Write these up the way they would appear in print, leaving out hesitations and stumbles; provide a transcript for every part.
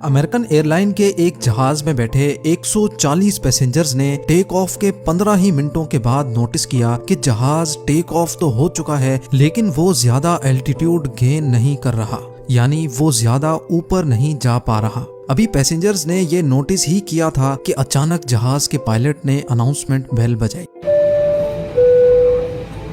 American airline के एक जहाज में बैठे 140 पैसेंजर्स ने टेक ऑफ के 15 ही मिनटों के बाद नोटिस किया कि जहाज टेक ऑफ तो हो चुका है, लेकिन वो ज्यादा एल्टीट्यूड गेन नहीं कर रहा, यानी वो ज्यादा ऊपर नहीं जा पा रहा। अभी पैसेंजर्स ने ये नोटिस ही किया था कि अचानक जहाज के पायलट ने अनाउंसमेंट बेल बजाई,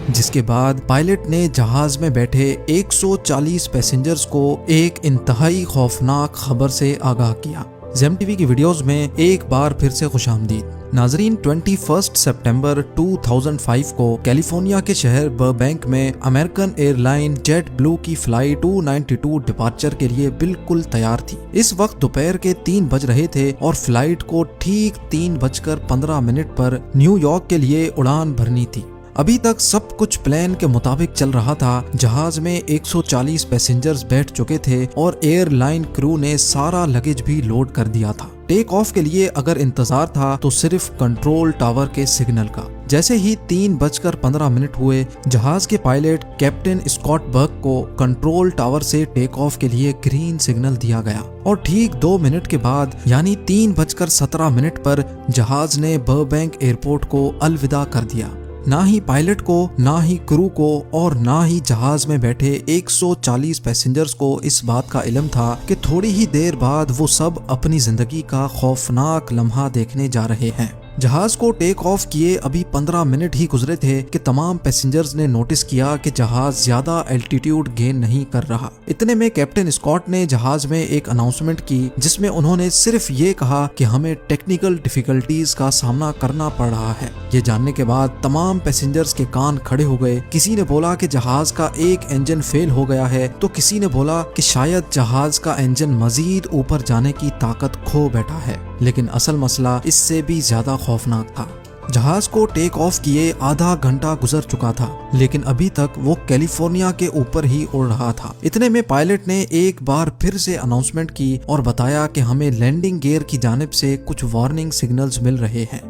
जिसके बाद पायलट ने जहाज में बैठे 140 पैसेंजर्स को एक इंतहाई खौफनाक खबर से आगाह किया। जेम टीवी की वीडियोस में एक बार फिर से खुशामदीद। नाजरीन, 21 सितंबर 2005 को कैलिफोर्निया के शहर बर्बैंक में अमेरिकन एयरलाइन जेट ब्लू की फ्लाइट 292 डिपार्चर के लिए बिल्कुल तैयार थी। इस वक्त दोपहर के 3 बज रहे थे और फ्लाइट को ठीक 3:15 पर न्यूयॉर्क के लिए उड़ान भरनी थी। अभी तक सब कुछ प्लान के मुताबिक चल रहा था। जहाज में 140 पैसेंजर्स बैठ चुके थे और एयरलाइन क्रू ने सारा लगेज भी लोड कर दिया था। टेक ऑफ के लिए अगर इंतजार था तो सिर्फ कंट्रोल टावर के सिग्नल का। जैसे ही 3:15 हुए, जहाज के पायलट कैप्टन स्कॉट बर्क को कंट्रोल टावर से टेक ऑफ के लिए ग्रीन सिग्नल दिया गया और ठीक 2 मिनट के बाद यानी 3:17 पर जहाज ने बर्बैंक एयरपोर्ट को अलविदा कर दिया। ना ही पायलट को, ना ही क्रू को और ना ही जहाज में बैठे 140 पैसेंजर्स को इस बात का इल्म था कि थोड़ी ही देर बाद वो सब अपनी जिंदगी का खौफनाक लम्हा देखने जा रहे हैं। जहाज को टेक ऑफ किए अभी 15 मिनट ही गुजरे थे कि तमाम पैसेंजर्स ने नोटिस किया कि जहाज ज्यादा एल्टीट्यूड गेन नहीं कर रहा। इतने में कैप्टन स्कॉट ने जहाज में एक अनाउंसमेंट की, जिसमें उन्होंने सिर्फ ये कहा कि हमें टेक्निकल डिफिकल्टीज का सामना करना पड़ रहा है। ये जानने के बाद तमाम पैसेंजर्स के कान खड़े हो गए। किसी ने बोला कि जहाज का एक इंजन फेल हो गया है, तो किसी ने बोला कि शायद जहाज का इंजन मजीद ऊपर जाने की ताकत खो बैठा है। लेकिन असल मसला इससे भी ज्यादा खौफनाक था। जहाज को टेक ऑफ किए आधा घंटा गुजर चुका था, लेकिन अभी तक वो कैलिफोर्निया के ऊपर ही उड़ रहा था। इतने में पायलट ने एक बार फिर से अनाउंसमेंट की और बताया कि हमें लैंडिंग गियर की जानिब से कुछ वार्निंग सिग्नल्स मिल रहे हैं।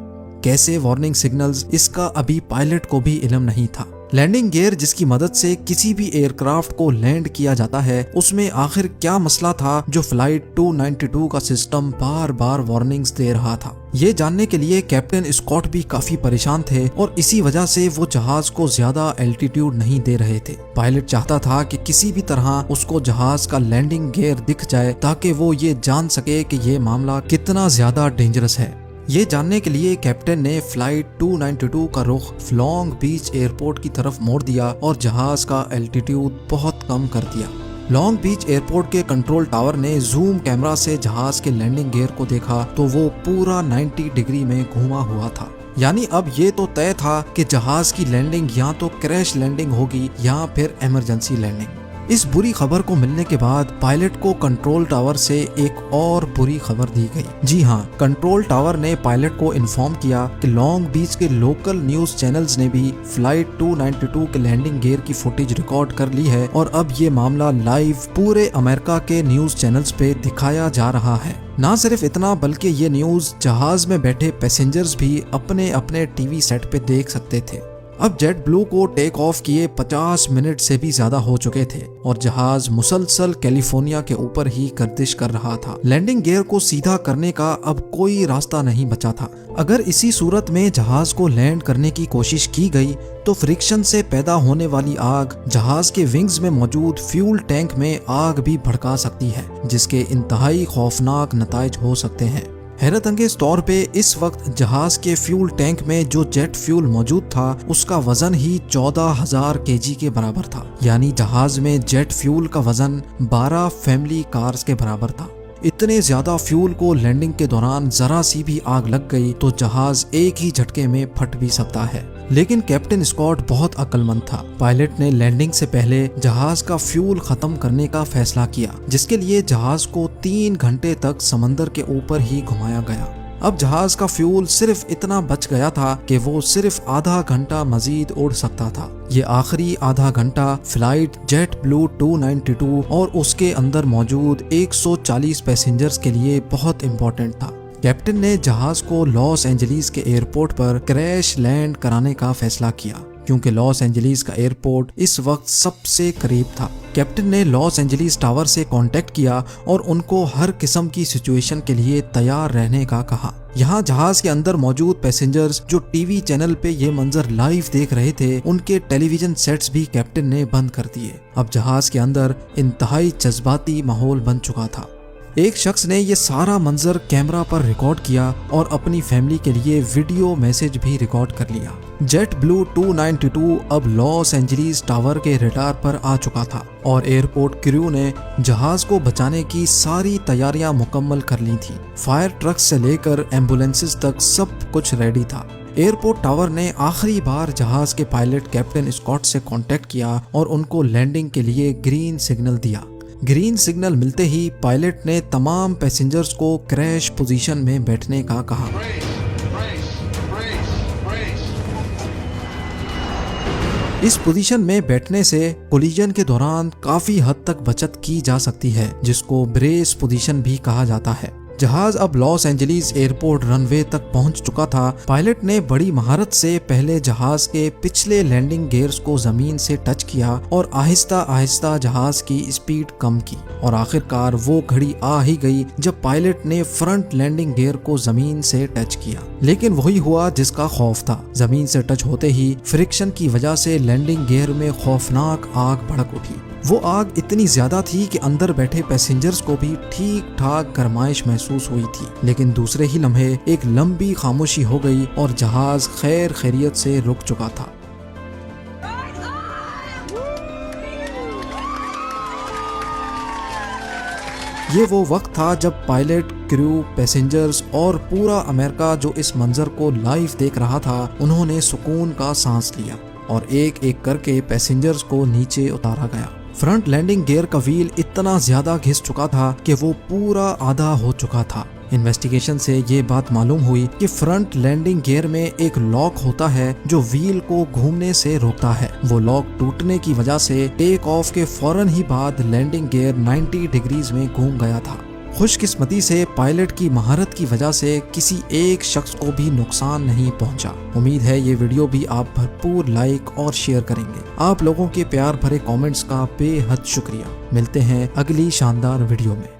कैसे वार्निंग सिग्नल्स, इसका अभी पायलट को भी इल्म नहीं था। लैंडिंग गियर जिसकी मदद से किसी भी एयरक्राफ्ट को लैंड किया जाता है, उसमें आखिर क्या मसला था जो फ्लाइट 292 का सिस्टम बार बार वार्निंग्स दे रहा था। ये जानने के लिए कैप्टन स्कॉट भी काफी परेशान थे और इसी वजह से वो जहाज को ज्यादा एल्टीट्यूड नहीं दे रहे थे। पायलट चाहता था कि किसी भी तरह उसको जहाज का लैंडिंग गियर दिख जाए ताकि वो ये जान सके कि ये मामला कितना ज्यादा डेंजरस है। ये जानने के लिए कैप्टन ने फ्लाइट 292 का रुख लॉन्ग बीच एयरपोर्ट की तरफ मोड़ दिया और जहाज का एल्टीट्यूड बहुत कम कर दिया। लॉन्ग बीच एयरपोर्ट के कंट्रोल टावर ने जूम कैमरा से जहाज के लैंडिंग गियर को देखा तो वो पूरा 90 डिग्री में घूमा हुआ था। यानी अब ये तो तय था कि जहाज की लैंडिंग या तो क्रैश लैंडिंग होगी या फिर इमरजेंसी लैंडिंग। इस बुरी खबर को मिलने के बाद पायलट को कंट्रोल टावर से एक और बुरी खबर दी गई। जी हाँ, कंट्रोल टावर ने पायलट को इन्फॉर्म किया कि लॉन्ग बीच के लोकल न्यूज चैनल्स ने भी फ्लाइट 292 के लैंडिंग गियर की फुटेज रिकॉर्ड कर ली है और अब ये मामला लाइव पूरे अमेरिका के न्यूज चैनल्स पे दिखाया जा रहा है। ना सिर्फ इतना, बल्कि ये न्यूज जहाज में बैठे पैसेंजर्स भी अपने अपने टीवी सेट पे देख सकते थे। अब जेट ब्लू को टेक ऑफ किए 50 मिनट से भी ज्यादा हो चुके थे और जहाज मुसलसल कैलिफोर्निया के ऊपर ही गर्दिश कर रहा था। लैंडिंग गियर को सीधा करने का अब कोई रास्ता नहीं बचा था। अगर इसी सूरत में जहाज को लैंड करने की कोशिश की गई तो फ्रिक्शन से पैदा होने वाली आग जहाज के विंग्स में मौजूद फ्यूल टैंक में आग भी भड़का सकती है, जिसके इंतहाई खौफनाक नताइज हो सकते हैं। हैरत अंगेज तौर पे इस वक्त जहाज के फ्यूल टैंक में जो जेट फ्यूल मौजूद था उसका वजन ही 14,000 केजी के बराबर था। यानी जहाज में जेट फ्यूल का वजन 12 फैमिली कार्स के बराबर था। इतने ज्यादा फ्यूल को लैंडिंग के दौरान जरा सी भी आग लग गई तो जहाज एक ही झटके में फट भी सकता है। लेकिन कैप्टन स्कॉट बहुत अक्लमंद था। पायलट ने लैंडिंग से पहले जहाज का फ्यूल खत्म करने का फैसला किया, जिसके लिए जहाज को 3 घंटे तक समंदर के ऊपर ही घुमाया गया। अब जहाज का फ्यूल सिर्फ इतना बच गया था कि वो सिर्फ आधा घंटा मजीद उड़ सकता था। ये आखिरी आधा घंटा फ्लाइट जेट ब्लू 292 और उसके अंदर मौजूद 140 पैसेंजर्स के लिए बहुत इम्पोर्टेंट था। कैप्टन ने जहाज को लॉस एंजलिस के एयरपोर्ट पर क्रैश लैंड कराने का फैसला किया। क्योंकि लॉस एंजलिस का एयरपोर्ट इस वक्त सबसे करीब था। कैप्टन ने लॉस एंजलिस टावर से कांटेक्ट किया और उनको हर किस्म की सिचुएशन के लिए तैयार रहने का कहा। यहाँ जहाज के अंदर मौजूद पैसेंजर्स जो टीवी चैनल पे ये मंजर लाइव देख रहे थे, उनके टेलीविजन सेट्स भी कैप्टन ने बंद कर दिए। अब जहाज के अंदर इंतहाई जज्बाती माहौल बन चुका था। एक शख्स ने ये सारा मंजर कैमरा पर रिकॉर्ड किया और अपनी फैमिली के लिए वीडियो मैसेज भी रिकॉर्ड कर लिया। जेट ब्लू 292 अब लॉस एंजलिस टावर के रडार पर आ चुका था और एयरपोर्ट क्रू ने जहाज को बचाने की सारी तैयारियां मुकम्मल कर ली थी। फायर ट्रक से लेकर एम्बुलेंसेस तक सब कुछ रेडी था। एयरपोर्ट टावर ने आखिरी बार जहाज के पायलट कैप्टन स्कॉट से कांटेक्ट किया और उनको लैंडिंग के लिए ग्रीन सिग्नल दिया। ग्रीन सिग्नल मिलते ही पायलट ने तमाम पैसेंजर्स को क्रैश पोजीशन में बैठने का कहा। इस पोजीशन में बैठने से कोलिजन के दौरान काफी हद तक बचत की जा सकती है, जिसको ब्रेस पोजीशन भी कहा जाता है। जहाज अब लॉस एंजलिस एयरपोर्ट रनवे तक पहुंच चुका था। पायलट ने बड़ी महारत से पहले जहाज के पिछले लैंडिंग गियर्स को जमीन से टच किया और आहिस्ता आहिस्ता जहाज की स्पीड कम की और आखिरकार वो घड़ी आ ही गई जब पायलट ने फ्रंट लैंडिंग गियर को जमीन से टच किया। लेकिन वही हुआ जिसका खौफ था। जमीन से टच होते ही फ्रिक्शन की वजह से लैंडिंग गियर में खौफनाक आग भड़क उठी। वो आग इतनी ज्यादा थी कि अंदर बैठे पैसेंजर्स को भी ठीक ठाक गर्माइश महसूस हुई थी। लेकिन दूसरे ही लम्हे एक लंबी खामोशी हो गई और जहाज खैर खैरियत से रुक चुका था। ये वो वक्त था जब पायलट, क्रू, पैसेंजर्स और पूरा अमेरिका जो इस मंजर को लाइव देख रहा था, उन्होंने सुकून का सांस लिया और एक एक करके पैसेंजर्स को नीचे उतारा गया। फ्रंट लैंडिंग गियर का व्हील इतना ज्यादा घिस चुका था कि वो पूरा आधा हो चुका था। इन्वेस्टिगेशन से ये बात मालूम हुई कि फ्रंट लैंडिंग गियर में एक लॉक होता है जो व्हील को घूमने से रोकता है। वो लॉक टूटने की वजह से टेक ऑफ के फौरन ही बाद लैंडिंग गियर 90 डिग्रीज में घूम गया था। खुशकिस्मती से पायलट की महारत की वजह से किसी एक शख्स को भी नुकसान नहीं पहुंचा। उम्मीद है ये वीडियो भी आप भरपूर लाइक और शेयर करेंगे। आप लोगों के प्यार भरे कमेंट्स का बेहद शुक्रिया। मिलते हैं अगली शानदार वीडियो में।